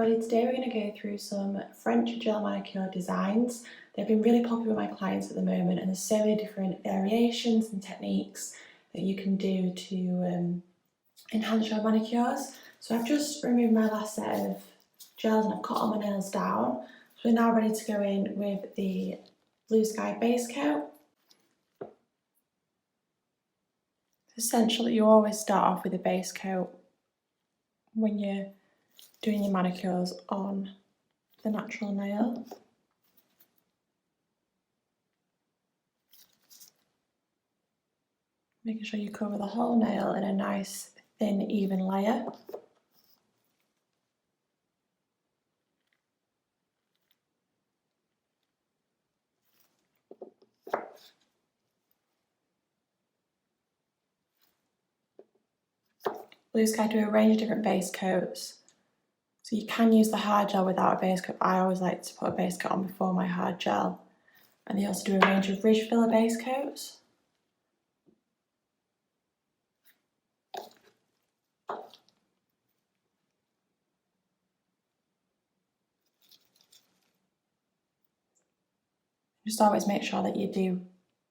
everybody, today we're going to go through some French gel manicure designs. They've been really popular with my clients at the moment, and there's so many different variations and techniques that you can do to enhance your manicures. So I've just removed my last set of gels and I've cut all my nails down. So we're now ready to go in with the Bluesky Base Coat. Essentially, you always start off with a base coat when you're doing your manicures on the natural nail. Making sure you cover the whole nail in a nice thin even layer. Bluesky do a range of different base coats. So you can use the hard gel without a base coat. I always like to put a base coat on before my hard gel. And they also do a range of ridge filler base coats. Just always make sure that you do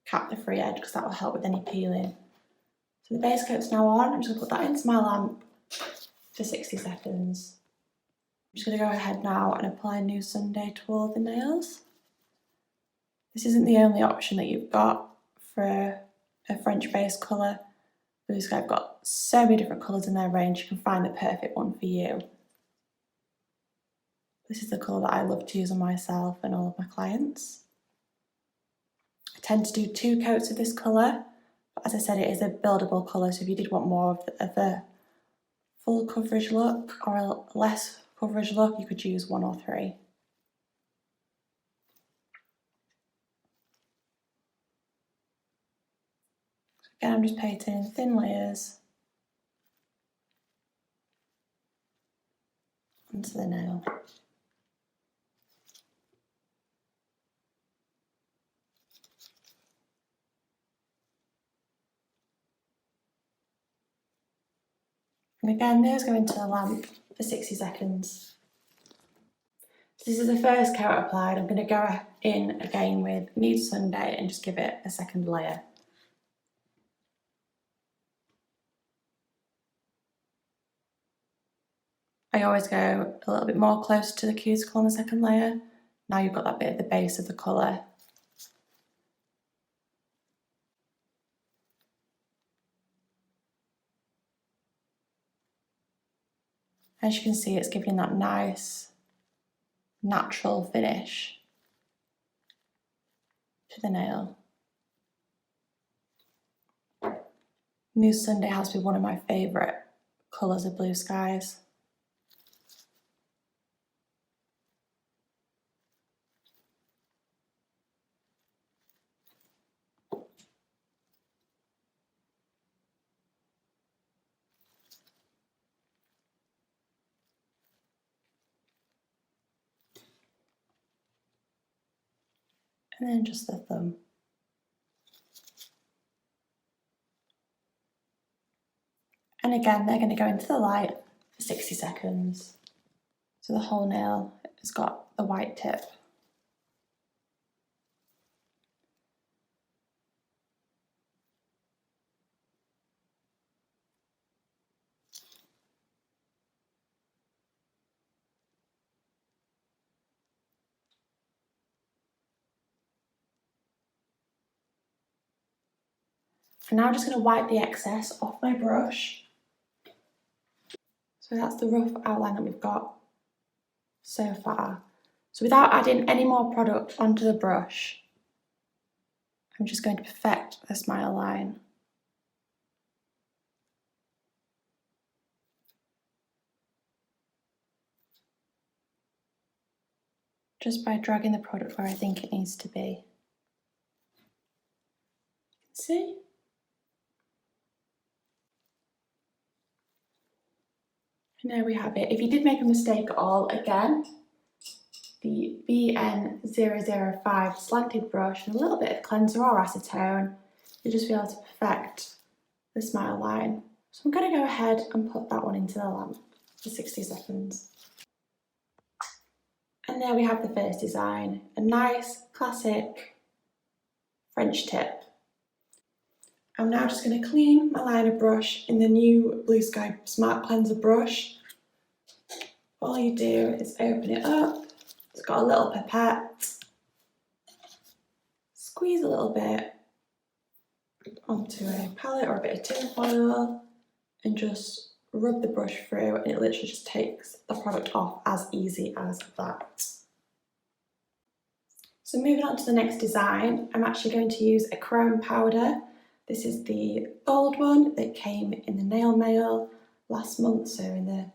cap the free edge because that will help with any peeling. So the base coat's now on. I'm just going to put that into my lamp for 60 seconds. I'm just going to go ahead now and apply New Sunday to all the nails. This isn't the only option that you've got for a French base colour. Bluesky have got so many different colours in their range, you can find the perfect one for you. This is the colour that I love to use on myself and all of my clients. I tend to do 2 coats of this colour, but as I said, it is a buildable colour, so if you did want more of the full coverage look or a less coverage look, you could use 1 or 3. Again, I'm just painting in thin layers onto the nail. And again, those go into the lamp for 60 seconds. So this is the first coat applied. I'm going to go in again with New Sunday and just give it a second layer. I always go a little bit more close to the cuticle on the second layer. Now you've got that bit at the base of the colour. As you can see, it's giving that nice, natural finish to the nail. New Sunday has been one of my favourite colours of Bluesky's. And then just the thumb. And again, they're going to go into the light for 60 seconds. So the whole nail has got the white tip. And now I'm just going to wipe the excess off my brush. So that's the rough outline that we've got so far. So without adding any more product onto the brush, I'm just going to perfect the smile line. Just by dragging the product where I think it needs to be. See? And there we have it. If you did make a mistake at all, again, the BN005 slanted brush and a little bit of cleanser or acetone, you'll just be able to perfect the smile line. So I'm going to go ahead and put that one into the lamp for 60 seconds. And there we have the first design, a nice classic French tip. I'm now just going to clean my liner brush in the new Bluesky Smart Cleanser brush. All you do is open it up, it's got a little pipette, squeeze a little bit onto a palette or a bit of tin foil and just rub the brush through, and it literally just takes the product off as easy as that. So moving on to the next design, I'm actually going to use a chrome powder. This is the gold one that came in the nail mail last month, so in the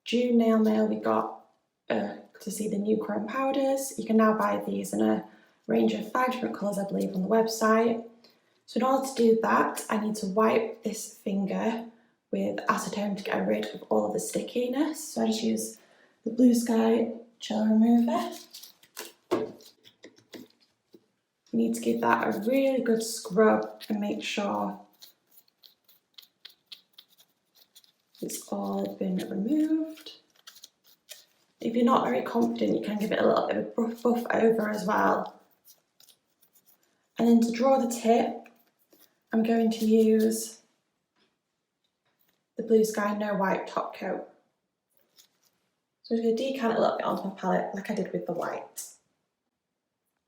June nail mail we got to see the new chrome powders. You can now buy these in a range of 5 different colours, I believe, on the website. So in order to do that, I need to wipe this finger with acetone to get rid of all of the stickiness. So I just use the Bluesky Gel Remover. You need to give that a really good scrub and make sure it's all been removed. If you're not very confident, you can give it a little bit of a buff over as well. And then to draw the tip, I'm going to use the Bluesky No White Top Coat. So I'm just going to decant a little bit onto my palette like I did with the white.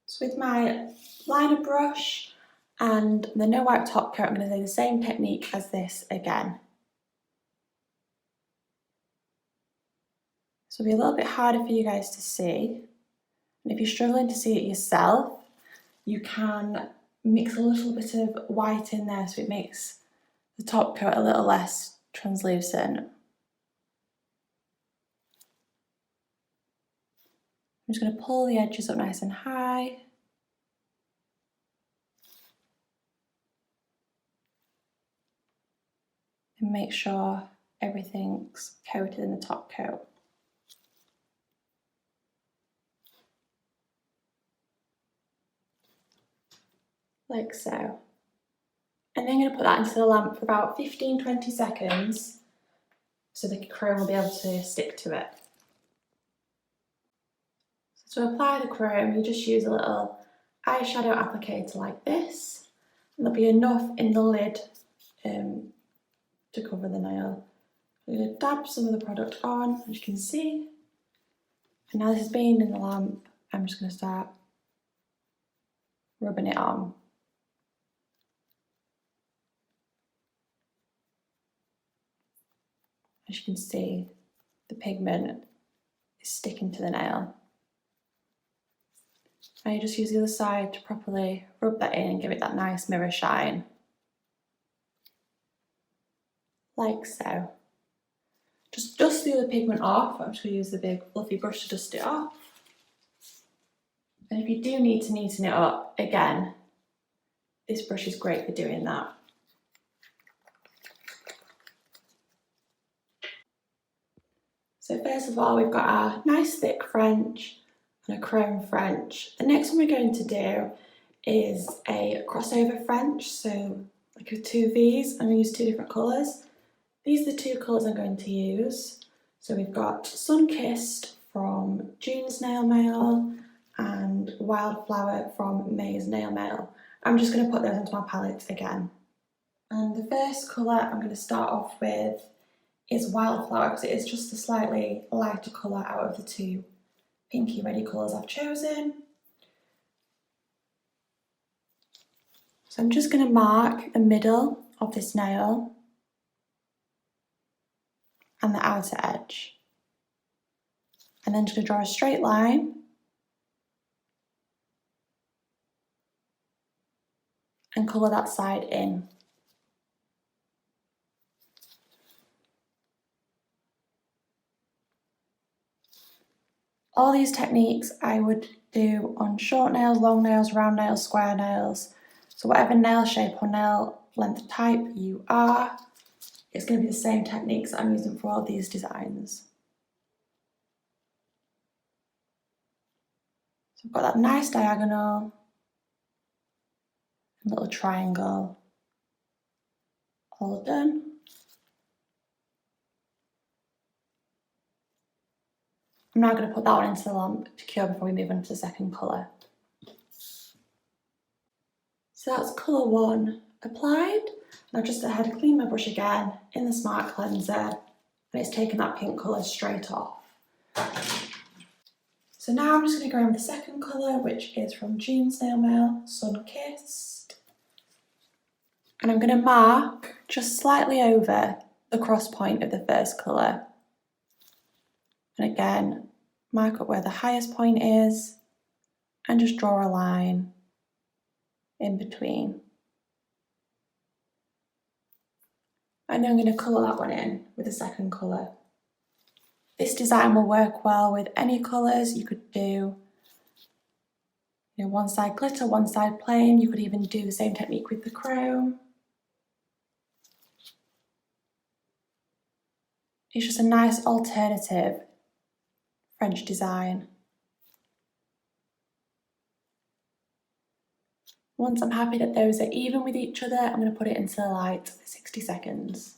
So with my liner brush and the No White Top Coat, I'm going to do the same technique as this again. So it'll be a little bit harder for you guys to see. And if you're struggling to see it yourself, you can mix a little bit of white in there so it makes the top coat a little less translucent. I'm just going to pull the edges up nice and high. And make sure everything's coated in the top coat. Like so. And then I'm going to put that into the lamp for about 15-20 seconds so the chrome will be able to stick to it. So to apply the chrome, you just use a little eyeshadow applicator like this, and there'll be enough in the lid to cover the nail. I'm going to dab some of the product on, as you can see. And now this has been in the lamp, I'm just going to start rubbing it on. As you can see, the pigment is sticking to the nail. And you just use the other side to properly rub that in and give it that nice mirror shine. Like so. Just dust the other pigment off. I'm just going to use the big fluffy brush to dust it off. And if you do need to neaten it up, again, this brush is great for doing that. So first of all, we've got our nice thick French and a chrome French. The next one we're going to do is a crossover French, so like with 2 V's. I'm going to use 2 different colours. These are the 2 colours I'm going to use. So we've got Sun Kissed from June's nail mail and Wildflower from May's nail mail. I'm just going to put those into my palette again. And the first colour I'm going to start off with is Wildflower, because it is just a slightly lighter colour out of the 2 pinky ready colours I've chosen. So I'm just going to mark the middle of this nail and the outer edge. And then just going to draw a straight line and colour that side in. All these techniques I would do on short nails, long nails, round nails, square nails. So whatever nail shape or nail length type you are, it's going to be the same techniques that I'm using for all these designs. So I've got that nice diagonal, a little triangle, all done. I'm now going to put that one into the lamp to cure before we move on to the second colour. So that's colour 1 applied. And I've just had to clean my brush again in the Smart Cleanser, and it's taken that pink colour straight off. So now I'm just going to go in with the second colour, which is from June Snail Mail, Sun Kissed. And I'm going to mark just slightly over the cross point of the first colour. And again, mark up where the highest point is and just draw a line in between. And then I'm going to colour that one in with the second colour. This design will work well with any colours. You could do one side glitter, one side plain. You could even do the same technique with the chrome. It's just a nice alternative French design. Once I'm happy that those are even with each other, I'm going to put it into the light for 60 seconds.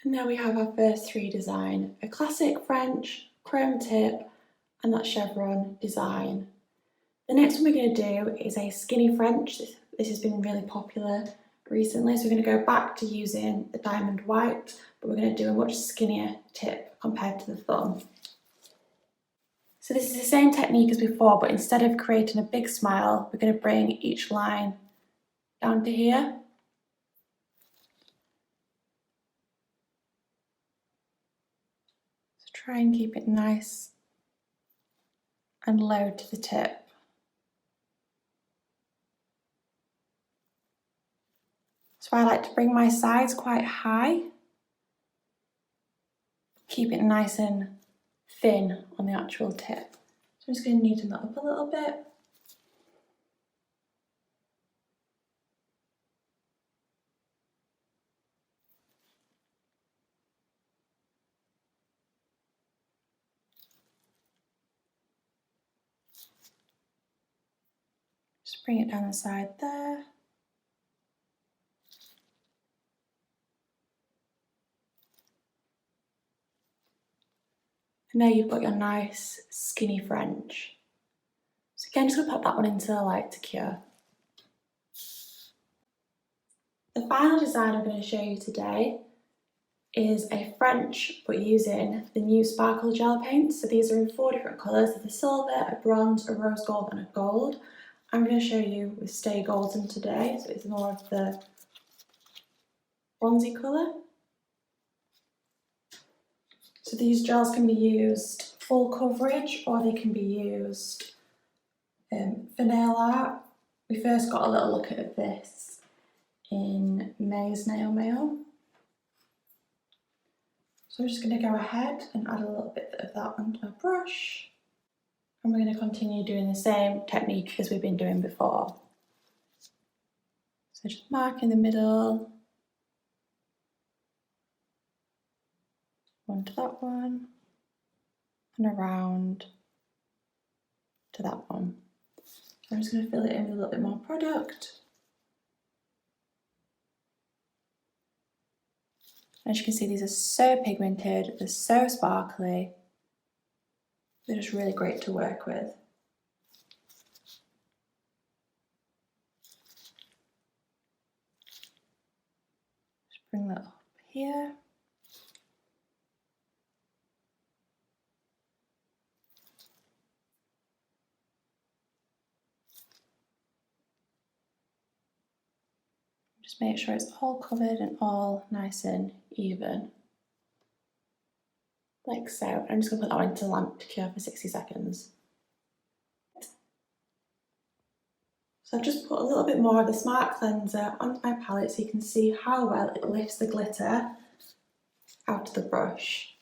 And there we have our first 3 design, a classic French chrome tip and that chevron design. The next one we're going to do is a skinny French. This has been really popular recently, so we're going to go back to using the diamond white, but we're going to do a much skinnier tip compared to the thumb. So this is the same technique as before, but instead of creating a big smile, we're going to bring each line down to here. So try and keep it nice and low to the tip. So I like to bring my sides quite high, keep it nice and thin on the actual tip. So I'm just going to neaten that up a little bit. Just bring it down the side there. And there you've got your nice skinny French. So again, just going to pop that one into the light to cure. The final design I'm going to show you today is a French, but using the new sparkle gel paints. So these are in 4 different colours. There's a silver, a bronze, a rose gold and a gold. I'm going to show you with Stay Golden today, so it's more of the bronzy colour. So these gels can be used full coverage or they can be used for nail art. We first got a little look at this in May's Nail Mail. So I'm just going to go ahead and add a little bit of that onto my brush. And we're going to continue doing the same technique as we've been doing before. So just mark in the middle. One to that one. And around to that one. So I'm just going to fill it in with a little bit more product. As you can see, these are so pigmented, they're so sparkly. They're just really great to work with. Just bring that up here. Just make sure it's all covered and all nice and even. Like so. I'm just going to put that one into the lamp to cure for 60 seconds. So I've just put a little bit more of the Smart Cleanser onto my palette so you can see how well it lifts the glitter out of the brush.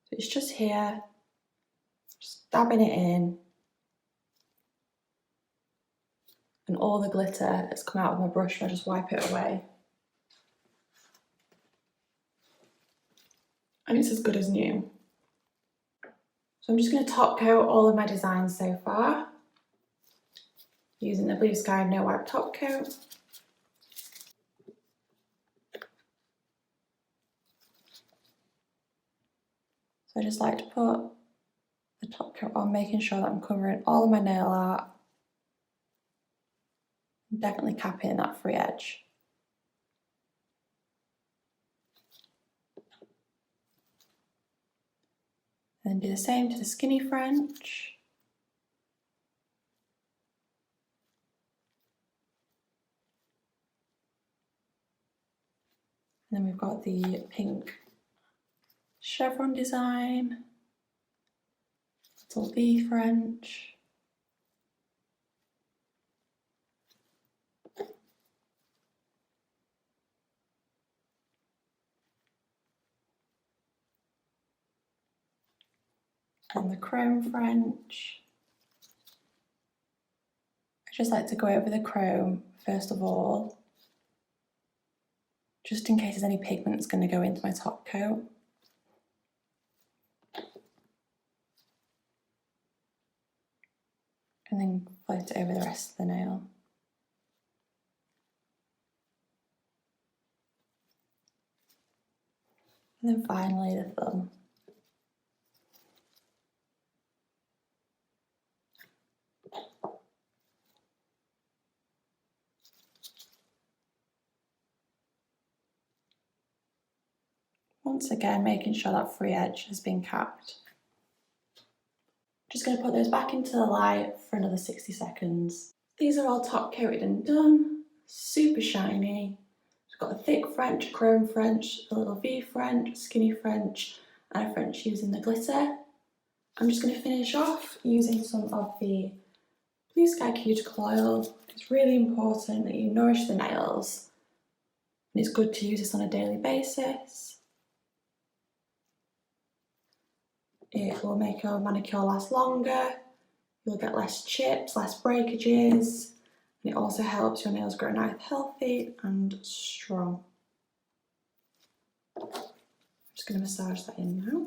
So it's just here, just dabbing it in. And all the glitter has come out of my brush and I just wipe it away. And it's as good as new. So I'm just going to top coat all of my designs so far using the Bluesky No Wipe Top Coat. So I just like to put the top coat on, making sure that I'm covering all of my nail art. Definitely capping that free edge. And then do the same to the skinny French. And then we've got the pink chevron design, little V French. And the chrome French. I just like to go over the chrome first of all, just in case there's any pigment that's going to go into my top coat. And then float it over the rest of the nail. And then finally the thumb. Once again, making sure that free edge has been capped. Just going to put those back into the light for another 60 seconds. These are all top coated and done, super shiny. We've got a thick French, chrome French, a little V French, skinny French, and a French using the glitter. I'm just going to finish off using some of the Bluesky cuticle oil. It's really important that you nourish the nails, and it's good to use this on a daily basis. It will make your manicure last longer, you'll get less chips, less breakages, and it also helps your nails grow nice, healthy and strong. I'm just going to massage that in now.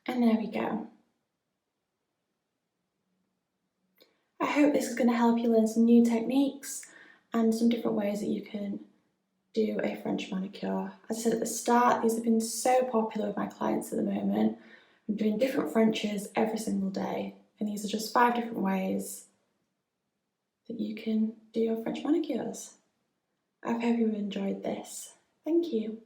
And there we go. I hope this is going to help you learn some new techniques and some different ways that you can do a French manicure. As I said at the start, these have been so popular with my clients at the moment. I'm doing different Frenches every single day, and these are just 5 different ways that you can do your French manicures. I hope you enjoyed this. Thank you.